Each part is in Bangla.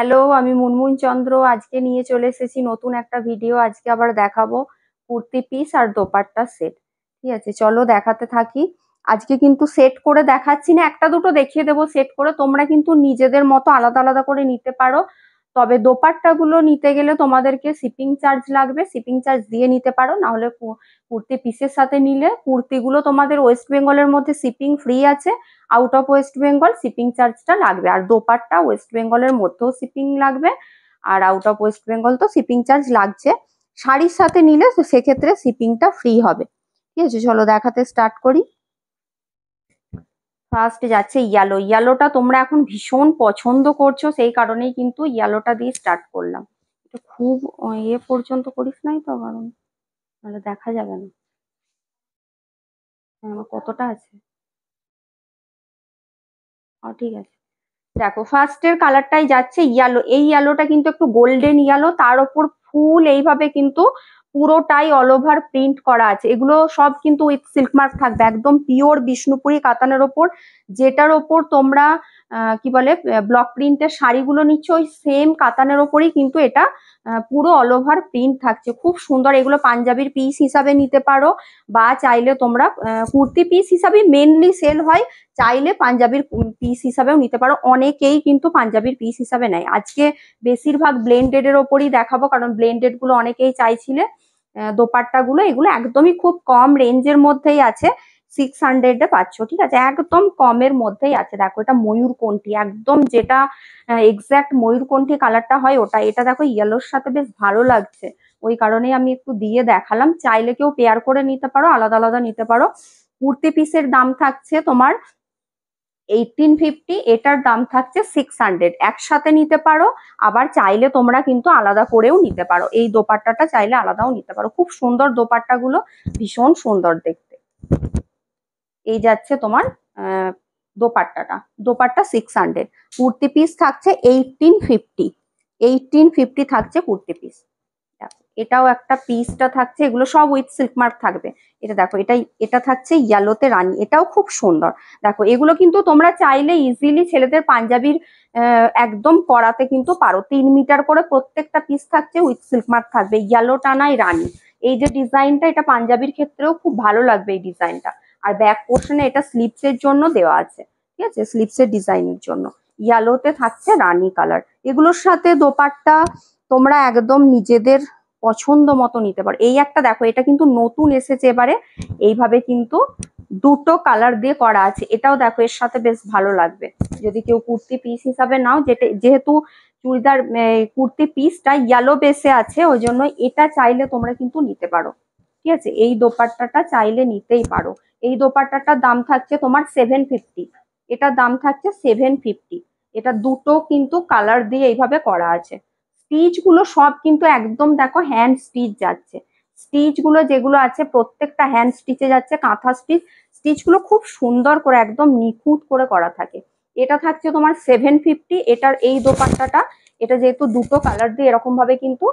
হ্যালো, আমি মুনমুন চন্দ্র। আজকে নিয়ে চলে এসেছি নতুন একটা ভিডিও। আজকে আবার দেখাবো কুর্তি পিস আর দোপাট্টা সেট। ঠিক আছে, চলো দেখাতে থাকি। আজকে কিন্তু সেট করে দেখাচ্ছি না, একটা দুটো দেখিয়ে দেবো সেট করে। তোমরা কিন্তু নিজেদের মতো আলাদা আলাদা করে নিতে পারো। তবে দোপাট্টা গুলো নিতে গেলে তোমাদেরকে শিপিং চার্জ লাগবে, শিপিং চার্জ দিয়ে নিতে পারো। না হলে কুর্তি পিসের সাথে নিলে কুর্তিগুলো তোমাদের ওয়েস্ট বেঙ্গলের মধ্যে শিপিং ফ্রি আছে, out of West Bengal shipping চার্জটা লাগবে। আর দোপাট্টা ওয়েস্ট বেঙ্গলের মধ্যেও শিপিং লাগবে, আর আউট অফ ওয়েস্ট বেঙ্গল তো শিপিং চার্জ লাগছে। শাড়ির সাথে নিলে তো সেক্ষেত্রে শিপিংটা ফ্রি হবে। ঠিক আছে, চলো দেখাতে স্টার্ট করি। ফার্স্ট যাচ্ছে ইয়েলো। ইয়েলোটা তোমরা এখন ভীষণ পছন্দ করছো, সেই কারণেই কিন্তু ইয়েলোটা দিয়ে স্টার্ট করলাম। এটা খুব পর্যন্ত করিস নাই তো, কারণ নাহলে দেখা যাবে না। কতটা আছে? ঠিক আছে। দেখো, ফার্স্টের কালারটাই যাচ্ছে ইয়েলো। এই ইয়েলোটা কিন্তু একটু গোল্ডেন ইয়েলো, তার ওপর ফুল এইভাবে কিন্তু পুরোটাই অল ওভার প্রিন্ট করা আছে। এগুলো সব কিন্তু উইথ সিল্ক মার্ক থাকবে, একদম পিওর বিষ্ণুপুরি কাতানের ওপর। যেটার ওপর তোমরা কি বলে ব্লক প্রিন্টের শাড়িগুলো নিচ্ছ, ওই সেম কাতানের ওপরই কিন্তু এটা পুরো অল ওভার প্রিন্ট থাকছে। খুব সুন্দর। এগুলো পাঞ্জাবির পিস হিসাবে নিতে পারো, বা চাইলে তোমরা কুর্তি পিস হিসাবে মেনলি সেল হয়, চাইলে পাঞ্জাবির পিস হিসাবেও নিতে পারো। অনেকেই কিন্তু পাঞ্জাবির পিস হিসাবে নেয়। আজকে বেশিরভাগ ব্লেন্ডেড এর ওপরই দেখাবো, কারণ ব্লেন্ডেড গুলো অনেকেই চাইছিলে। দোপাট্টা গুলো এগুলো একদমই খুব কম রেঞ্জের মধ্যেই আছে, 600 পাচ্ছ। ঠিক আছে, একদম কমের মধ্যেই আছে। দেখো, এটা ময়ূরকণ্ঠী, একদম যেটা এক্সাক্ট ময়ূরকণ্ঠী কালারটা হয় ওটা। এটা দেখো ইয়েলোর সাথে বেশ ভালো লাগছে, ওই কারণেই আমি একটু দিয়ে দেখালাম। চাইলে কেউ পেয়ার করে নিতে পারো, আলাদা আলাদা নিতে পারো। কুর্তি পিসের দাম থাকছে তোমার 1850, এটার দাম থাকছে 600। একসাথে নিতে পারো, আবার চাইলে তোমরা কিন্তু আলাদা করেও নিতে পারো। এই দোপাট্টাটা চাইলে আলাদাও নিতে পারো। খুব সুন্দর দোপাট্টাগুলো, ভীষণ সুন্দর দেখতে। এই যাচ্ছে তোমার দোপাট্টাটা। দোপাট্টা 600। কুর্তি পিস থাকছে 1850। 1850 থাকছে কুর্তি পিস। এটাও একটা পিসটা থাকছে, এগুলো সব উইথ সিল্ক মার্ক থাকবে। এটা দেখো, এটা থাকছে ইয়েলোতে রানী, এটাও খুব সুন্দর। দেখো, এগুলো কিন্তু তোমরা চাইলে ইজিলি ছেলেদের পাঞ্জাবির একদম করাতে কিন্তু পারো। 3 মিটার করে প্রত্যেকটা পিস থাকছে, উইথ সিল্ক মার্ক থাকবে। ইয়েলো টানাই রানী, এই যে ডিজাইনটা, এটা পাঞ্জাবির ক্ষেত্রেও খুব ভালো লাগবে এই ডিজাইনটা। আর ব্যাক পোর্শনে এটা স্লিপস এর জন্য দেওয়া আছে। ঠিক আছে, স্লিপস এর ডিজাইনের জন্য ইয়েলোতে থাকছে রানী কালার। এগুলোর সাথে দোপাট্টা তোমরা একদম নিজেদের পছন্দ মতো নিতে পারো। এই একটা দেখো, এটা কিন্তু নতুন এসেছে এবারে, এইভাবে কিন্তু দুটো কালার দিয়ে করা আছে। এটাও দেখো, এর সাথে বেশ ভালো লাগবে যদি কেউ কুর্তি পিস হিসাবে নাও। যেহেতু চুড়িদার কুর্তি পিসটা ইয়েলো বেসে আছে, ওই জন্য এটা চাইলে তোমরা কিন্তু নিতে পারো। ঠিক আছে, এই দোপাট্টাটা চাইলে নিতেই পারো। এই দোপাট্টাটার দাম থাকছে তোমার 750। এটার দাম থাকছে 750। এটা দুটো কিন্তু কালার দিয়ে এইভাবে করা আছে। স্টিচ গুলো সব কিন্তু একদম দেখো হ্যান্ড স্টিচ যাচ্ছে। স্টিচ গুলো যেগুলো আছে প্রত্যেকটা হ্যান্ড স্টিচে যাচ্ছে, কাঁথা স্টিচ। স্টিচ গুলো খুব সুন্দর করে একদম নিখুঁত করে করা থাকে। এটা থাকছে তোমার 750। এটার এই দোপাট্টাটা, এটা যেহেতু দুটো কালার দিয়ে এরকম ভাবে কিন্তু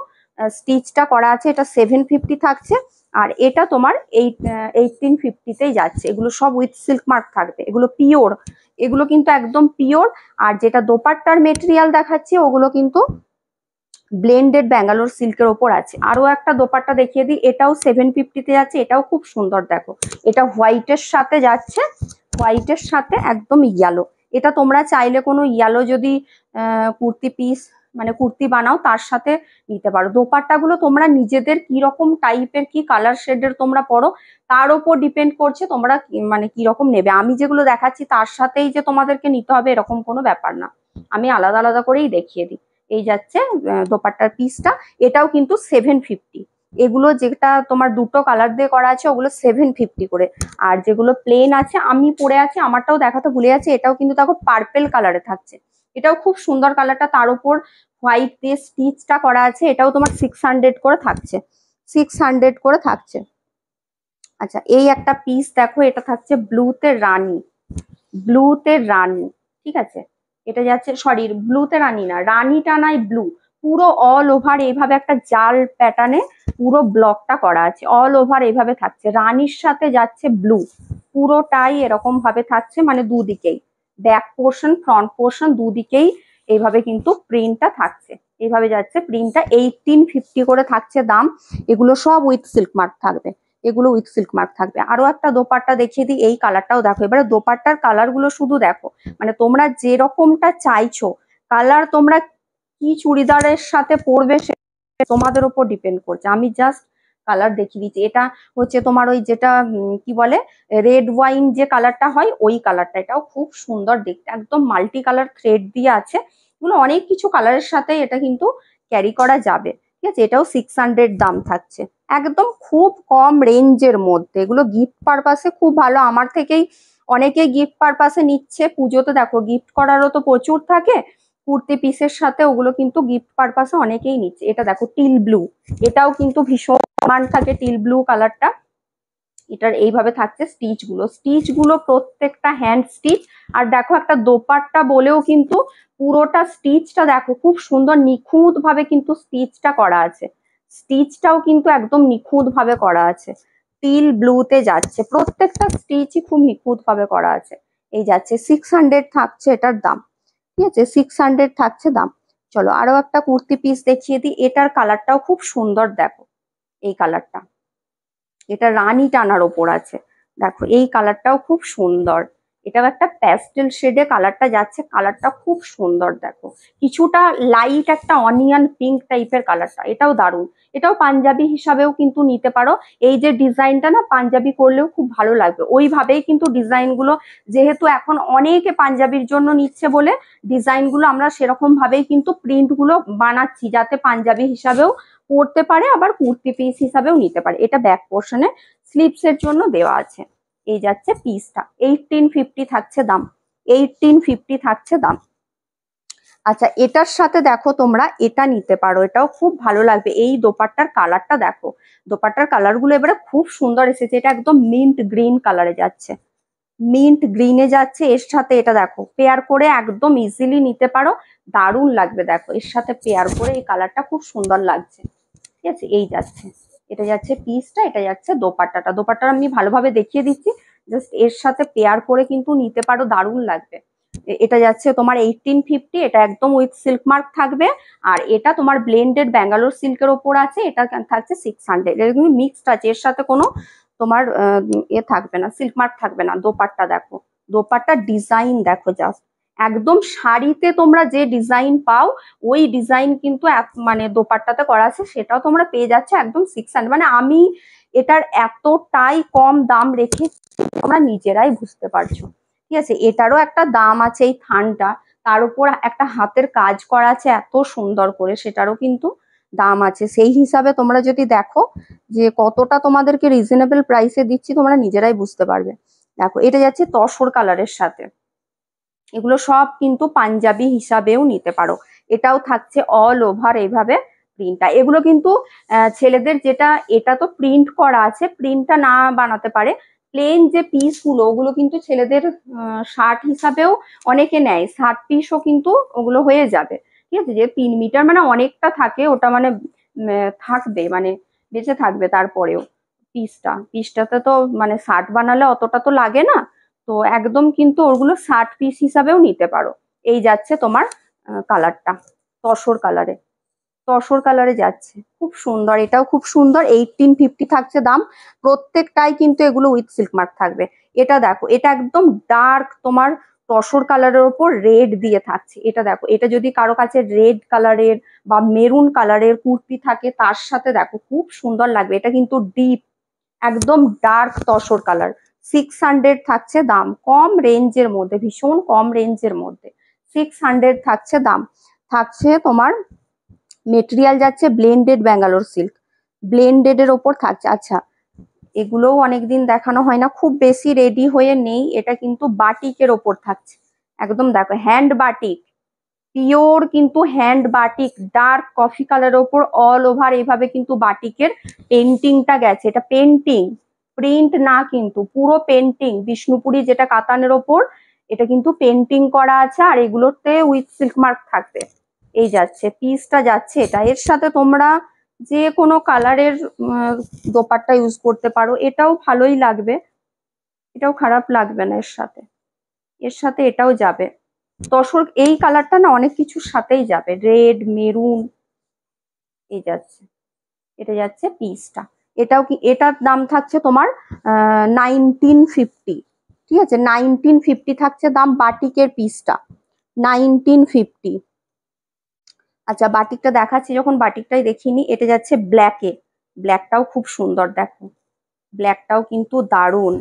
স্টিচটা করা আছে, এটা 750 থাকছে। আর এটা তোমার 1850তেই যাচ্ছে। এগুলো সব উইথ সিল্ক মার্ক থাকবে, এগুলো পিওর, এগুলো কিন্তু একদম পিওর। আর যেটা দোপাট্টার মেটেরিয়াল দেখাচ্ছি, ওগুলো কিন্তু ব্লেন্ডেড ব্যাঙ্গালোর সিল্কের ওপর আছে। আরো একটা দোপাট্টা দেখিয়ে দিই, এটাও 750তে যাচ্ছে। এটাও খুব সুন্দর। দেখো, এটা হোয়াইটের সাথে যাচ্ছে, হোয়াইটের সাথে একদম ইয়েলো। এটা তোমরা চাইলে কোনো ইয়েলো যদি কুর্তি পিস মানে কুর্তি বানাও, তার সাথে নিতে পারো। দোপাট্টাগুলো তোমরা নিজেদের কি রকম টাইপের, কি কালার শেডের তোমরা পরো, তার ওপর ডিপেন্ড করছে তোমরা মানে কি রকম নেবে। আমি যেগুলো দেখাচ্ছি তার সাথেই যে তোমাদেরকে নিতে হবে এরকম কোনো ব্যাপার না, আমি আলাদা আলাদা করেই দেখিয়ে দিই। এই যাচ্ছে দোপাট্টার পিসটা, এটাও কিন্তু 750। এগুলো যেটা তোমার দুটো কালার দিয়ে করা আছে, ওগুলো 750 করে। আর যেগুলো প্লেন আছে, আমি পরে আছি, আমারটাও দেখাতে ভুলে যাচ্ছে, এটাও কিন্তু দেখো পার্পেল কালারে থাকছে। এটাও খুব সুন্দর কালারটা, তার উপর হোয়াইট দিয়ে স্টিচটা করা আছে। এটাও তোমার 600 করে থাকছে, 600 করে থাকছে। আচ্ছা, এই একটা পিস দেখো, এটা থাকছে ব্লুতে রানী, ব্লুতে রানী। ঠিক আছে, এটা যাচ্ছে, সরি ব্লুতে রানী না, রানীটা নাই ব্লু। পুরো অল ওভার এইভাবে একটা জাল প্যাটার্নে পুরো ব্লকটা করা আছে, অল ওভার এইভাবে থাকছে। রানীর সাথে যাচ্ছে ব্লু, পুরোটাই এরকম ভাবে থাকছে, মানে দুদিকেই ব্যাক পোর্শন ফ্রন্ট পোর্শন দুদিকেই এইভাবে কিন্তু প্রিন্টটা থাকছে, এইভাবে যাচ্ছে প্রিন্টটা। 1850 করে থাকছে দাম। এগুলো সব উইথ সিল্ক মার্ক থাকবে, এগুলো উইথ সিল্ক মার্ক থাকবে। আরো একটা দোপাট্টা দেখিয়ে দিই, এই কালারটাও দেখো। এবারে দোপাট্টার কালার গুলো শুধু দেখো, মানে তোমরা যেরকমটা চাইছো কালার, তোমরা কি চুড়িদারের সাথে পরবে সে তোমাদের উপর ডিপেন্ড করছে। আমি জাস্ট কালার দেখিয়ে দিচ্ছি। এটা হচ্ছে তোমার ওই যেটা কি বলে রেড ওয়াইন যে কালারটা হয় ওই কালারটা। এটাও খুব সুন্দর দেখতে, একদম মাল্টি কালার থ্রেড দিয়ে আছে। এগুলো অনেক কিছু কালারের সাথে এটা কিন্তু ক্যারি করা যাবে, ঠিক আছে। এটাও 600 দাম থাকছে, একদম খুব কম রেঞ্জের মধ্যে। এগুলো গিফট পারপাসে খুব ভালো, আমার থেকেই অনেকে গিফট পারপাসে নিচ্ছে। পুজোতে দেখো গিফট করারও তো প্রচুর থাকে, কুর্তি পিসের সাথে ওগুলো কিন্তু গিফট পারপাসে অনেকেই নিচ্ছে। এটা দেখো টিল ব্লু, এটাও কিন্তু ভীষণ ডিমান্ড থাকে টিল ব্লু কালারটা। এটার এইভাবে থাকছে স্টিচ গুলো প্রত্যেকটা হ্যান্ড স্টিচ। আর দেখো একটা দোপাট্টা বলেও কিন্তু পুরোটা স্টিচটা দেখো খুব সুন্দর নিখুঁত ভাবে কিন্তু স্টিচটা করা আছে। স্টিচটাও কিন্তু একদম নিখুঁত ভাবে করা আছে, টিল ব্লুতে যাচ্ছে, প্রত্যেকটা স্টিচই খুব নিখুঁত ভাবে করা আছে। এই যাচ্ছে 600 থাকছে এটার দাম, ঠিক আছে, 600 থাকছে দাম। চলো আরো একটা কুর্তি পিস দেখিয়ে দিই, এটার কালারটাও খুব সুন্দর দেখো। এই কালারটা, এটা রানী টানার ওপর আছে, দেখো এই কালারটাও খুব সুন্দর। এটাও একটা প্যাস্টেল শেডে কালারটা যাচ্ছে, কালারটা খুব সুন্দর দেখো। কিছুটা লাইট একটা অনিয়ন পিঙ্ক টাইপের কালারটা, এটাও দারুণ। এটাও পাঞ্জাবি হিসাবেও কিন্তু নিতে পারো। এই যে ডিজাইনটা না পাঞ্জাবি করলেও খুব ভালো লাগবে, ওইভাবেই কিন্তু ডিজাইন গুলো, যেহেতু এখন অনেকে পাঞ্জাবির জন্য নিচ্ছে বলে ডিজাইন গুলো আমরা সেরকম ভাবেই কিন্তু প্রিন্ট গুলো বানাচ্ছি, যাতে পাঞ্জাবি হিসাবেও পরতে পারে, আবার কুর্তি পিস হিসাবেও নিতে পারে। এটা ব্যাক পোর্শনে স্লিপস এর জন্য দেওয়া আছে। এই যাচ্ছে পিসটা, 1850 থাকছে দাম, 1850 থাকছে দাম। আচ্ছা এটার সাথে দেখো তোমরা এটা নিতে পারো, এটাও খুব ভালো লাগবে। এই দোপাট্টার কালারটা দেখো, দোপাট্টার কালার গুলো এবারে খুব সুন্দর এসেছে। এটা একদম মিন্ট গ্রিন কালারে যাচ্ছে, মিন্ট গ্রিনে যাচ্ছে। এর সাথে এটা দেখো পেয়ার করে একদম ইজিলি নিতে পারো, দারুণ লাগবে। দেখো এর সাথে পেয়ার করে এই কালারটা খুব সুন্দর লাগছে, ঠিক আছে। এই যাচ্ছে, এটা যাচ্ছে পিসটা, এটা যাচ্ছে দোপাট্টাটা। দোপাট্টা আমি ভালোভাবে দেখিয়ে দিচ্ছি, জাস্ট এর সাথে পেয়ার করে কিন্তু নিতে পারো, দারুণ লাগবে। এটা যাচ্ছে তোমার 1850, এটা একদম উইথ সিল্ক মার্ক থাকবে। আর এটা তোমার ব্লেন্ডেড ব্যাঙ্গালোর সিল্কের ওপর আছে, এটা থাকছে 600। এটা কিন্তু মিক্সড আছে, এর সাথে কোনো তোমার এ থাকবে না, সিল্ক মার্ক থাকবে না। দোপাট্টা দেখো, দোপাট্টার ডিজাইন দেখো জাস্ট, একদম শাড়িতে তোমরা যে ডিজাইন পাও ওই ডিজাইন কিন্তু মানে দোপাট্টাতে করা আছে, সেটাও তোমরা পেয়ে যাচ্ছে একদম 600। মানে আমি এটার এতটাই কম দাম রেখে তোমরা নিজেরাই বুঝতে পারছো, ঠিক আছে। এটারও একটা দাম আছে, এই থানটা তার উপর একটা হাতের কাজ করা আছে এত সুন্দর করে, সেটারও কিন্তু দাম আছে। সেই হিসাবে তোমরা যদি দেখো যে কতটা তোমাদেরকে রিজনেবল প্রাইসে দিচ্ছি, তোমরা নিজেরাই বুঝতে পারবে। দেখো এটা যাচ্ছে তসর কালারের সাথে, এগুলো সব কিন্তু পাঞ্জাবি হিসাবেও নিতে পারো। এটাও থাকছে অল ওভার এইভাবে প্রিন্টটা। এগুলো কিন্তু ছেলেদের যেটা, এটা তো প্রিন্ট করা আছে, প্রিন্টটা না বানাতে পারে, প্লেন যে পিস গুলো ওগুলো কিন্তু ছেলেদের শার্ট হিসাবেও অনেকে নেয়, শার্ট পিসও কিন্তু ওগুলো হয়ে যাবে, ঠিক আছে। যে 3 মিটার মানে অনেকটা থাকে, ওটা মানে থাকবে, মানে বেঁচে থাকবে তারপরেও। পিসটাতে তো মানে শার্ট বানালে অতটা তো লাগে না, তো একদম কিন্তু ওগুলো 60 পিস হিসাবেও নিতে পারো। এই যাচ্ছে তোমার কালারটা তসর কালারে, তসর কালারে যাচ্ছে, খুব সুন্দর। এটাও খুব সুন্দর, 1850 থাকছে দাম। প্রত্যেকটাই কিন্তু এগুলো উইথ সিল্ক মার্ক থাকবে। এটা দেখো, এটা একদম ডার্ক তোমার তসর কালারের ওপর রেড দিয়ে থাকছে। এটা দেখো, এটা যদি কারো কাছে রেড কালারের বা মেরুন কালারের কুর্তি থাকে তার সাথে দেখো খুব সুন্দর লাগবে। এটা কিন্তু ডিপ একদম ডার্ক তসর কালার, 600 থাকছে দাম, কম রেঞ্জের মধ্যে, ভীষণ কম রেঞ্জের মধ্যে 600 থাকছে দাম। থাকছে তোমার মেটেরিয়াল যাচ্ছে ব্লেন্ডেড ব্যাঙ্গালোর সিল্ক, ব্লেন্ডেড এর ওপর থাকছে। আচ্ছা এগুলোও অনেকদিন দেখানো হয় না, খুব বেশি রেডি হয়ে নেই। এটা কিন্তু বাটিকের ওপর থাকছে, একদম দেখো হ্যান্ড বাটিক, পিওর কিন্তু হ্যান্ড বাটিক, ডার্ক কফি কালারের ওপর অল ওভার এইভাবে কিন্তু বাটিকের পেন্টিংটা গেছে। এটা পেন্টিং, প্রিন্ট না, কিন্তু পুরো পেন্টিং। বিষ্ণুপুরি যেটা কাতানের ওপর, এটা কিন্তু পেন্টিং করা আছে, আর এগুলোতে উইথ সিল্ক মার্ক থাকবে। এই যাচ্ছে পিসটা যাচ্ছে এটা। এর সাথে তোমরা যে কোনো কালারের দোপাট্টা ইউজ করতে পারো, এটাও ভালোই লাগবে, এটাও খারাপ লাগবে না। এর সাথে, এর সাথে এটাও যাবে। তসর এই কালারটা না অনেক কিছুর সাথেই যাবে, রেড মেরুন এই যাচ্ছে, এটা যাচ্ছে পিসটা। এটাও কি, এটার দাম থাকছে তোমার 1950, ঠিক আছে 1950 থাকছে দাম বাটিকের পিসটা 1950। আচ্ছা বাটিকটা দেখাচ্ছি, যখন বাটিকটাই দেখিনি, এটা যাচ্ছে ব্ল্যাকে, ব্ল্যাকটাও খুব সুন্দর, দেখো ব্ল্যাকটাও কিন্তু দারুণ,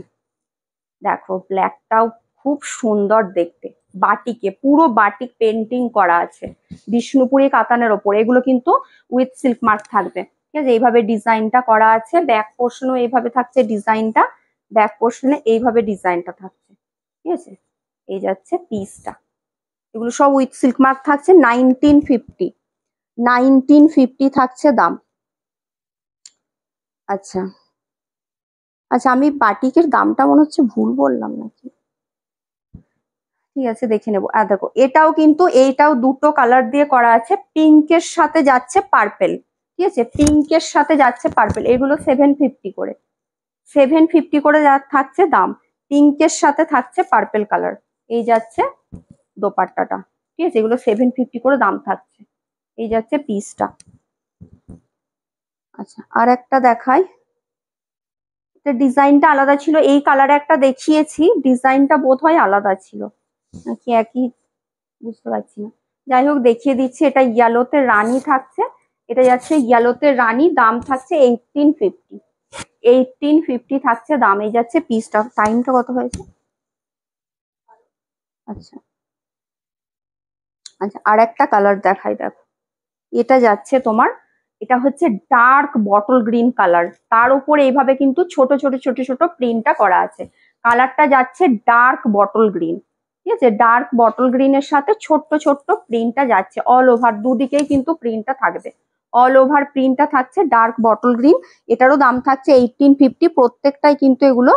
দেখো ব্ল্যাকটাও খুব সুন্দর দেখতে, বাটিকে পুরো বাটিক পেন্টিং করা আছে বিষ্ণুপুরি কাতানের ওপর, এগুলো কিন্তু উইথ সিল্ক মার্ক থাকবে, ঠিক আছে এইভাবে ডিজাইনটা করা আছে, ব্যাক পোর্শনও এইভাবে থাকছে ডিজাইনটা, ব্যাক পোর্শনে এইভাবে ডিজাইনটা থাকছে, ঠিক আছে এই যাচ্ছে পিসটা, এগুলো সব উইথ সিল্ক মার্ক থাকছে 1950, 1950 থাকছে দাম। আচ্ছা আচ্ছা আমি বাটিকের দামটা মনে হচ্ছে ভুল বললাম নাকি, ঠিক আছে দেখে নেবো। আর দেখো এটাও কিন্তু, এইটাও দুটো কালার দিয়ে করা আছে, পিঙ্কের সাথে যাচ্ছে পার্পেল, ঠিক আছে পিঙ্কের সাথে যাচ্ছে পার্পেল, এগুলো 750 করে, 750 করে থাকছে দাম, পিঙ্কের সাথে থাকছে পার্পেল কালার, এই যাচ্ছে দোপাট্টাটা, ঠিক আছে এগুলো 750 করে দাম থাকছে, এই যাচ্ছে পিসটা। আচ্ছা আর একটা দেখাই, ডিজাইনটা আলাদা ছিল, এই কালারে একটা দেখিয়েছি, ডিজাইনটা বোধহয় আলাদা ছিল নাকি একই, বুঝতে পারছি না, যাই হোক দেখিয়ে দিচ্ছি, এটা ইয়েলোতে রানী থাকছে, এটা যাচ্ছে ইয়েলোতে রানী, দাম থাকছে 1850, 1850 থাকছে দাম, এই যাচ্ছে পিসটা। টাইমটা কত হয়েছে? আচ্ছা আচ্ছা আর একটা কালার দেখাই, দেখো এটা যাচ্ছে তোমার, এটা হচ্ছে ডার্ক বটল গ্রিন কালার, তার উপরে এইভাবে কিন্তু ছোট ছোট ছোট ছোট প্রিন্টটা করা আছে, কালারটা যাচ্ছে ডার্ক বটল গ্রিন, ঠিক আছে ডার্ক বটল গ্রিনের সাথে ছোট্ট ছোট্ট প্রিন্টটা যাচ্ছে, অল ওভার দুদিকেই কিন্তু প্রিন্টটা থাকবে, অল ওভার প্রিন্টটা থাকছে ডার্ক বটল গ্রিন, এটারও দাম থাকছে 1850, প্রত্যেকটাই কিন্তু এগুলো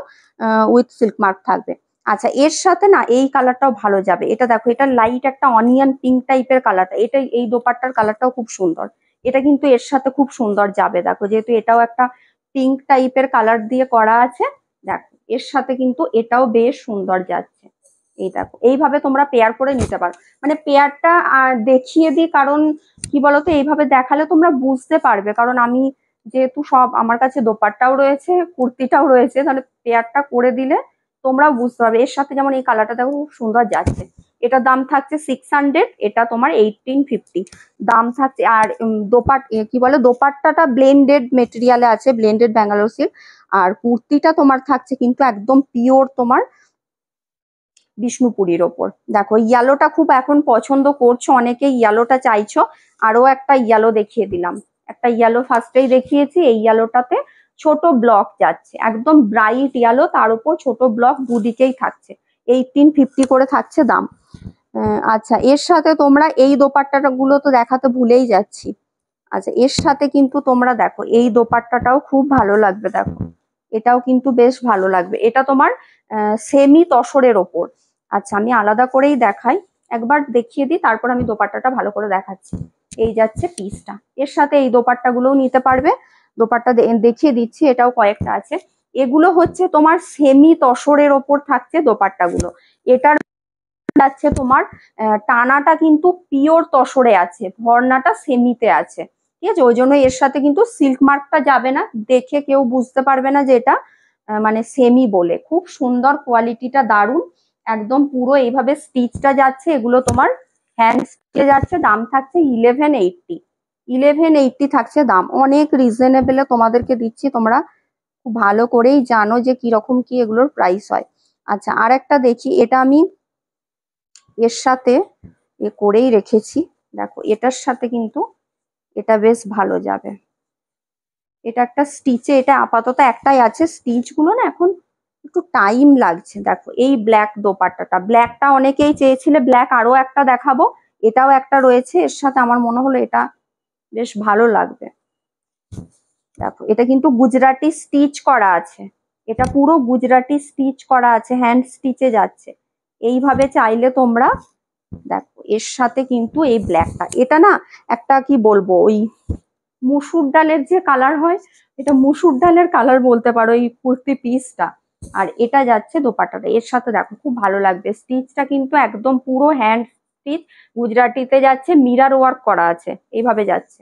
উইথ সিল্ক মার্ক থাকবে। আচ্ছা এর সাথে না এই কালারটাও ভালো যাবে, এটা দেখো এটা লাইট একটা অনিয়ন পিঙ্ক টাইপের কালারটা, এটা এই দোপাট্টার কালারটাও খুব সুন্দর, এটা কিন্তু এর সাথে খুব সুন্দর যাবে, দেখো যেহেতু এটাও একটা পিঙ্ক টাইপের কালার দিয়ে করা আছে, দেখো এর সাথে কিন্তু এটাও বেশ সুন্দর যাচ্ছে, এই দেখো এইভাবে তোমরা পেয়ার করে নিতে পারো, মানে পেয়ারটা দেখিয়ে দিই, কারণ কি বলতো এইভাবে দেখালে তোমরা বুঝতে পারবে, কারণ আমি যেহেতু সব আমার কাছে দোপাট্টাও রয়েছে কুর্তিটাও রয়েছে, তাহলে পেয়ারটা করে দিলে তোমরাও বুঝতে পারবে, এর সাথে যেমন এই কালারটা দেখো খুব সুন্দর যাচ্ছে, এটার দাম থাকছে 600, এটা তোমার 1850 দাম থাকছে। আর কি বলে দোপাট্টাটা ব্লেন্ডেড মেটেরিয়ালে আছে, ব্লেন্ডেড ব্যাঙ্গালোর সিল্ক, আর কুর্তিটা তোমার থাকছে কিন্তু একদম পিওর তোমার বিষ্ণুপুরীর ওপর, দেখো ইয়েলোটা খুব এখন পছন্দ করছো অনেকে, ইয়েলোটা চাইছো, আরো একটা ইয়েলো দেখিয়ে দিলাম, একটা ইয়েলো ফার্স্টেই দেখিয়েছি, এই ইয়েলোটাতে ছোট ব্লক যাচ্ছে, একদম ব্রাইট ইয়েলো, তার উপর ছোট ব্লক দুদিকেই থাকছে, 1850 করে থাকছে দাম। আচ্ছা এর সাথে তোমরা এই দোপাট্টাটা গুলো তো দেখাতে ভুলেই যাচ্ছি, আচ্ছা এর সাথে কিন্তু তোমরা দেখো এই দোপাট্টাটাও খুব ভালো লাগবে, দেখো এটাও কিন্তু বেশ ভালো লাগবে, এটা তোমার সেমি তসরের ওপর। আচ্ছা আমি আলাদা করেই দেখাই, একবার দেখিয়ে দিই তারপর আমি দোপাট্টাটা ভালো করে দেখাচ্ছি, এই যাচ্ছে পিসটা, এর সাথে এই দোপাট্টা গুলোও নিতে পারবে, দোপাট্টা দেখিয়ে দিচ্ছি, এটাও কয়েকটা আছে, এগুলো হচ্ছে তোমার সেমি তসরের ওপর থাকছে দোপাট্টা গুলো, এটার যাচ্ছে তোমার টানাটা কিন্তু পিওর তসরে আছে, ভরনাটা সেমিতে আছে, ঠিক আছে ওই জন্য এর সাথে কিন্তু সিল্ক মার্কটা যাবে না, দেখে কেউ বুঝতে পারবে না যে এটা মানে সেমি বলে, খুব সুন্দর কোয়ালিটিটা দারুণ, একদম পুরো এইভাবে স্টিচটা যাচ্ছে, এগুলো তোমার হ্যান্ড স্টিচে যাচ্ছে, দাম থাকছে 1180, 1180 থাকছে দাম, অনেক রিজনেবলে তোমাদেরকে দিচ্ছি, তোমরা খুব ভালো করেই জানো যে কিরকম কি এগুলোর প্রাইস হয়। আচ্ছা আর একটা দেখি, এটা আমি এর সাথে করেই রেখেছি, দেখো এটার সাথে কিন্তু এটা বেশ ভালো যাবে, এটা একটা স্টিচে, এটা আপাতত একটাই আছে, স্টিচ গুলো না এখন একটু টাইম লাগছে, দেখো এই ব্ল্যাক দোপাট্টাটা, ব্ল্যাকটা অনেকেই চেয়েছিলে, ব্ল্যাক আরো একটা দেখাবো, এটাও একটা রয়েছে এর সাথে, আমার মনে হলো এটা বেশ ভালো লাগবে, দেখো এটা কিন্তু গুজরাটি স্টিচ করা আছে, এটা পুরো গুজরাটি স্টিচ করা আছে, হ্যান্ড স্টিচে যাচ্ছে, এইভাবে চাইলে তোমরা দেখো এর সাথে কিন্তু এই ব্ল্যাকটা, এটা না একটা কি বলবো ওই মুসুর ডালের যে কালার হয়, এটা মুসুর ডালের কালার বলতে পারো এই কুর্তি পিসটা, আর এটা যাচ্ছে দোপাট্টাটা, এর সাথে দেখো খুব ভালো লাগবে। স্টিচটা কিন্তু একদম পুরো হ্যান্ড স্টিচ, গুজরাটিতে যাচ্ছে, মিরার ওয়ার্ক করা আছে, এইভাবে যাচ্ছে।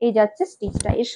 এই যাচ্ছে স্টিচটা। এর